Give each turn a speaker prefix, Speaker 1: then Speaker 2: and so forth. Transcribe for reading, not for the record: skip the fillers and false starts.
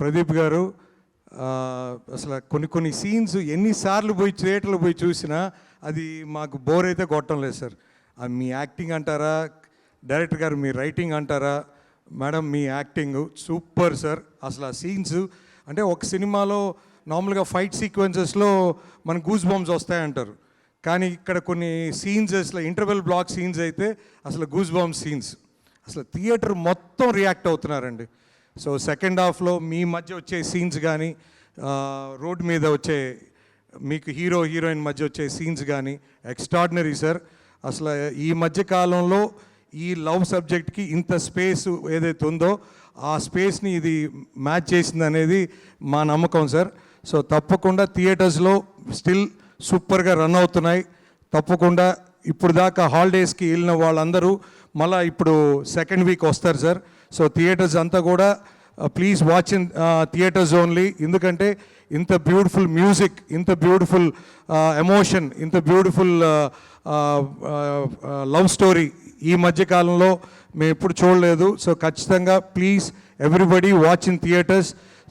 Speaker 1: ప్రదీప్ గారు అసలు కొన్ని సీన్స్ ఎన్నిసార్లు పోయి థియేటర్లో పోయి చూసినా అది మాకు బోర్ అయితే కొట్టడం లేదు సార్. మీ యాక్టింగ్ అంటారా, డైరెక్టర్ గారు మీ రైటింగ్ అంటారా, మేడం మీ యాక్టింగ్ సూపర్ సార్. అసలు ఆ సీన్స్ అంటే ఒక సినిమాలో నార్మల్గా ఫైట్ సీక్వెన్సెస్లో మనకు గూస్ బాంబ్స్ వస్తాయంటారు, కానీ ఇక్కడ కొన్ని సీన్స్ అసలు ఇంటర్వెల్ బ్లాక్ సీన్స్ అయితే అసలు గూస్ బాంబ్ సీన్స్, అసలు థియేటర్ మొత్తం రియాక్ట్ అవుతున్నారండి. సో సెకండ్ హాఫ్లో మీ మధ్య వచ్చే సీన్స్ కానీ, రోడ్ మీద వచ్చే మీకు హీరో హీరోయిన్ మధ్య వచ్చే సీన్స్ కానీ ఎక్స్ట్రాడినరీ సార్. అసలు ఈ మధ్య కాలంలో ఈ లవ్ సబ్జెక్ట్కి ఇంత స్పేస్ ఏదైతే ఉందో ఆ స్పేస్ని ఇది మ్యాచ్ చేసింది అనేది మా నమ్మకం సార్. సో తప్పకుండా థియేటర్స్లో స్టిల్ సూపర్గా రన్ అవుతున్నాయి. తప్పకుండా ఇప్పుడు దాకా హాలిడేస్కి వెళ్ళిన వాళ్ళందరూ మళ్ళీ ఇప్పుడు సెకండ్ వీక్ వస్తారు సార్. సో థియేటర్స్ అంతా కూడా please watch in theatres only. ఎందుకంటే ఇంత బ్యూటిఫుల్ మ్యూజిక్, ఇంత బ్యూటిఫుల్ ఎమోషన్, ఇంత బ్యూటిఫుల్ లవ్ స్టోరీ ఈ మధ్యకాలంలో మేము ఎప్పుడు చూడలేదు. సో ఖచ్చితంగా please everybody watch in theatres.